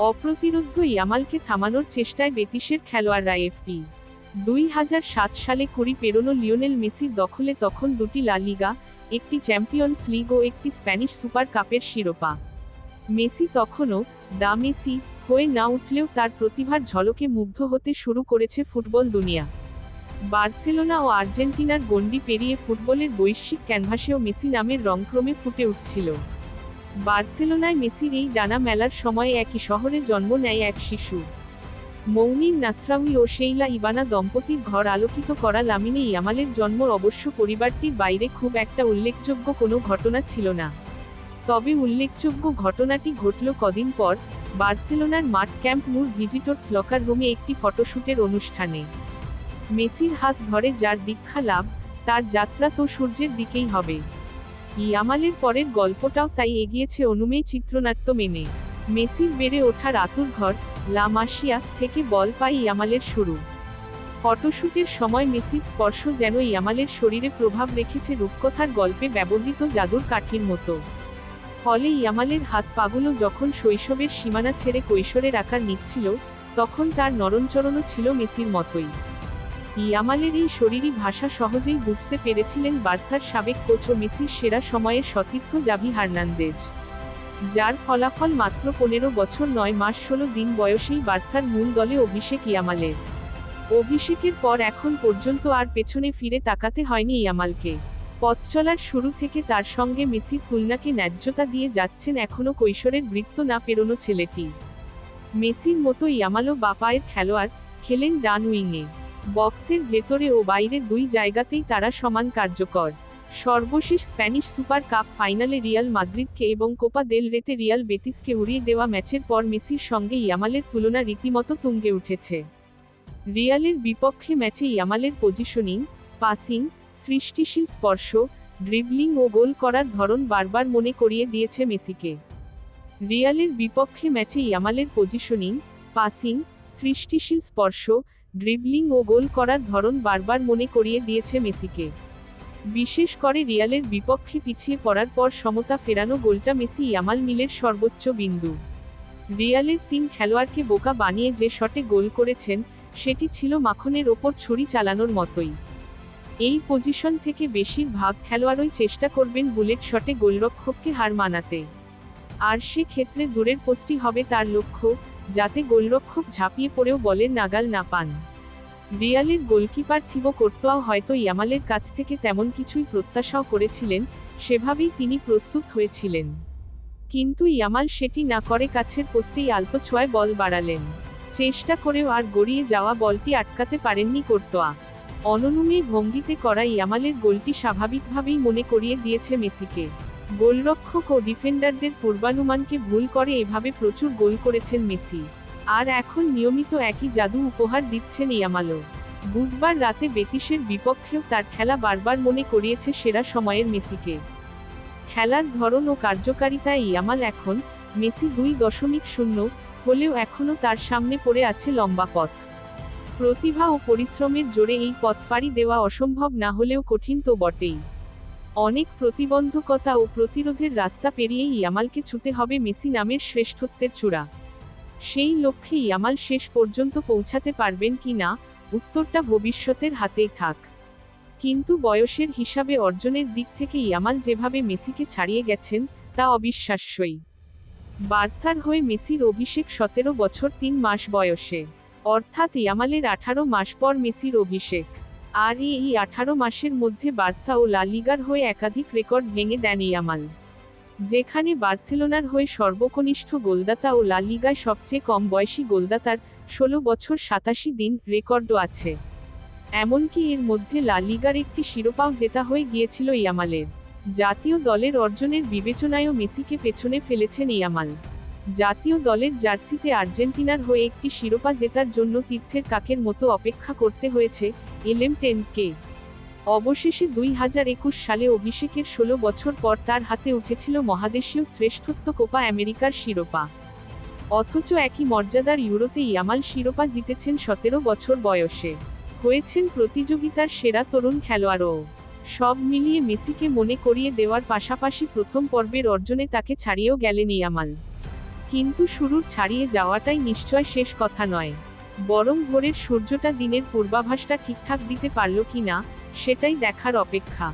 অপ্রতিরোধ্য ইয়ামালকে থামানোর চেষ্টায় বেতিসের খেলোয়াড়রা এফপি 2007 সালে কুড়ি পেরোনো লিওনেল মেসির দখলে তখন দুটি লা লিগা, একটি চ্যাম্পিয়ন্স লিগ ও একটি স্প্যানিশ সুপার কাপের শিরোপা। মেসি তখনও দ্য মেসি হয়ে না উঠলেও তার প্রতিভার ঝলকে মুগ্ধ হতে শুরু করেছে ফুটবল দুনিয়া। বার্সেলোনা ও আর্জেন্টিনার গণ্ডি পেরিয়ে ফুটবলের বৈশ্বিক ক্যানভাসেও মেসি নামের রংক্রমে ফুটে উঠছিল। বার্সেলোনায় মেসির এই ডানা মেলার সময়ে একই শহরে জন্ম নেয় এক শিশু। মৌনির নাসরাউই ও শেইলা ইবানা দম্পতির ঘর আলোকিত করা লামিনে ইয়ামালের জন্ম অবশ্য পরিবারটির বাইরে খুব একটা উল্লেখযোগ্য কোনো ঘটনা ছিল না। তবে উল্লেখযোগ্য ঘটনাটি ঘটল কদিন পর, বার্সেলোনার মাঠ ক্যাম্প নুর ভিজিটর্স লকার রুমে একটি ফটোশ্যুটের অনুষ্ঠানে। মেসির হাত ধরে যার দীক্ষা লাভ, তার যাত্রা তো সূর্যের দিকেই হবে। ইয়ামালের পরের গল্পটাও তাই এগিয়েছে অনুমেয় চিত্রনাট্য মেনে। মেসির বেড়ে ওঠার আতুর ঘর, লা মাসিয়া থেকে বল পায় ইয়ামালের শুরু। ফটোশ্যুটের সময় মেসির স্পর্শ যেন ইয়ামালের শরীরে প্রভাব রেখেছে রূপকথার গল্পে ব্যবহৃত জাদুর কাঠির মতো। ফলে ইয়ামালের হাত পাগুলো যখন শৈশবের সীমানা ছেড়ে কৈশোরের আকার নিচ্ছিল, তখন তার নরণচরণও ছিল মেসির মতোই। ইয়ামালের এই শরীরী ভাষা সহজেই বুঝতে পেরেছিলেন বার্সার সাবেক কোচ ও মেসির সেরা সময়ের সতীর্থ জাভি হার্নান্দেজ, যার ফলাফল মাত্র 15 বছর 9 মাস 16 দিন বয়সেই বার্সার মূল দলে অভিষেক ইয়ামালের। অভিষেকের পর এখন পর্যন্ত আর পেছনে ফিরে তাকাতে হয়নি ইয়ামালকে। পথ চলার শুরু থেকে তার সঙ্গে মেসির তুলনাকে ন্যায্যতা দিয়ে যাচ্ছেন এখনও কৈশোরের বৃত্ত না পেরোনো ছেলেটি। মেসির মতো ইয়ামালও বাপায়ের খেলোয়াড়, খেলেন ডান উইংয়ে। বক্সের ভেতরে ও বাইরে দুই জায়গাতেই তারা সমান কার্যকর। সর্বশেষ স্প্যানিশ সুপার কাপ ফাইনালে রিয়াল মাদ্রিদকে এবং কোপা দেল রেতে রিয়াল বেতিসকে উড়িয়ে দেওয়া ম্যাচের পর মেসির সঙ্গে ইয়ামালের তুলনা রীতিমতো তুঙ্গে উঠেছে। রিয়ালের বিপক্ষে ম্যাচে ইয়ামালের পজিশনিং, পাসিং, সৃষ্টিশীল স্পর্শ, ড্রিবলিং ও গোল করার ধরন বারবার মনে করিয়ে দিয়েছে মেসিকে। রিয়ালের বিপক্ষে ম্যাচে ইয়ামালের পজিশনিং, পাসিং, সৃষ্টিশীল স্পর্শ, ড্রিবলিং ও গোল করার ধরন বারবার মনে করিয়ে দিয়েছে মেসিকে। বিশেষ করে রিয়ালের বিপক্ষে পিছিয়ে পড়ার পর সমতা ফেরানো গোলটা মেসি ইয়ামাল মিলের সর্বোচ্চ বিন্দু। রিয়ালের 3 খেলোয়াড়কে বোকা বানিয়ে যে শটে গোল করেছেন, সেটি ছিল মাখনের ওপর ছুরি চালানোর মতোই। এই পজিশন থেকে বেশিরভাগ খেলোয়াড়ই চেষ্টা করবেন বুলেট শটে গোলরক্ষককে হার মানাতে। আর সে ক্ষেত্রে দূরের পোস্টই হবে তার লক্ষ্য, যাতে গোলরক্ষক ঝাঁপিয়ে পড়েও বলের নাগাল না পান। রিয়ালের গোলকিপার থিবো কোর্তোয়াও হয়তো ইয়ামালের কাছ থেকে তেমন কিছুই প্রত্যাশাও করেছিলেন, সেভাবেই তিনি প্রস্তুত হয়েছিলেন। কিন্তু ইয়ামাল সেটি না করে কাছের পোস্টেই আলতো ছোঁয়ায় বল বাড়ালেন। চেষ্টা করেও আর গড়িয়ে যাওয়া বলটি আটকাতে পারেননি কোর্তোয়া। অননুমেয় ভঙ্গিতে করা ইয়ামালের গোলটি স্বাভাবিকভাবেই মনে করিয়ে দিয়েছে মেসিকে। গোলরক্ষক ও ডিফেন্ডারদের পূর্বানুমানকে ভুল করে এভাবে প্রচুর গোল করেছেন মেসি। আর এখন নিয়মিত একই জাদু উপহার দিচ্ছেন ইয়ামালও। বুধবার রাতে বেতিসের বিপক্ষেও তার খেলা বারবার মনে করিয়েছে সেরা সময়ের মেসিকে। খেলার ধরন ও কার্যকারিতায় ইয়ামাল এখন মেসি 2.0 হলেও এখনও তার সামনে পড়ে আছে লম্বা পথ। প্রতিভা ও পরিশ্রমের জোরে এই পথ পাড়ি দেওয়া অসম্ভব না হলেও কঠিন তো বটেই। অনেক প্রতিবন্ধকতা ও প্রতিরোধের রাস্তা পেরিয়েই ইয়ামালকে ছুঁতে হবে মেসি নামের শ্রেষ্ঠত্বের চূড়া। সেই লক্ষ্যে ইয়ামাল শেষ পর্যন্ত পৌঁছাতে পারবেন কি না, উত্তরটা ভবিষ্যতের হাতেই থাক। কিন্তু বয়সের হিসাবে অর্জনের দিক থেকে ইয়ামাল যেভাবে মেসিকে ছাড়িয়ে গেছেন, তা অবিশ্বাস্যই। বার্সার হয়ে মেসির অভিষেক 17 বছর 3 মাস বয়সে, অর্থাৎ ইয়ামালের 18 মাস পর মেসির অভিষেক। আর এই 18 মাসের মধ্যে বার্সা ও লা লিগার হয়ে একাধিক রেকর্ড ভেঙে দেন ইয়ামাল। যেখানে বার্সেলোনার হয়ে সর্বকনিষ্ঠ গোলদাতা ও লা লিগায় সবচেয়ে কম বয়সী গোলদাতার 16 বছর 87 দিন রেকর্ডও আছে। এমনকি এর মধ্যে লা লিগার একটি শিরোপাও জেতা হয়ে গিয়েছিল ইয়ামালের। জাতীয় দলের অর্জনের বিবেচনায়ও মেসিকে পেছনে ফেলেছেন ইয়ামাল। জাতীয় দলের জার্সিতে আর্জেন্টিনার হয়ে একটি শিরোপা জেতার জন্য তীর্থের কাকের মতো অপেক্ষা করতে হয়েছে LM10কে। অবশেষে 2021 সালে অভিষেকের 16 বছর পর তার হাতে উঠেছিল মহাদেশীয় শ্রেষ্ঠত্ব কোপা আমেরিকার শিরোপা। অথচ একই মর্যাদার ইউরোতে ইয়ামাল শিরোপা জিতেছেন 17 বছর বয়সে। হয়েছেন প্রতিযোগিতার সেরা তরুণ খেলোয়াড়ও। সব মিলিয়ে মেসিকে মনে করিয়ে দেওয়ার পাশাপাশি প্রথম পর্বের অর্জনে তাকে ছাড়িয়েও গেলেন ইয়ামাল। কিন্তু শুরুর ছাড়িয়ে যাওয়াটাই নিশ্চয় শেষ কথা নয়, বরং ভোরের সূর্যটা দিনের পূর্বাভাসটা ঠিকঠাক দিতে পারল কিনা সেটাই দেখার অপেক্ষা।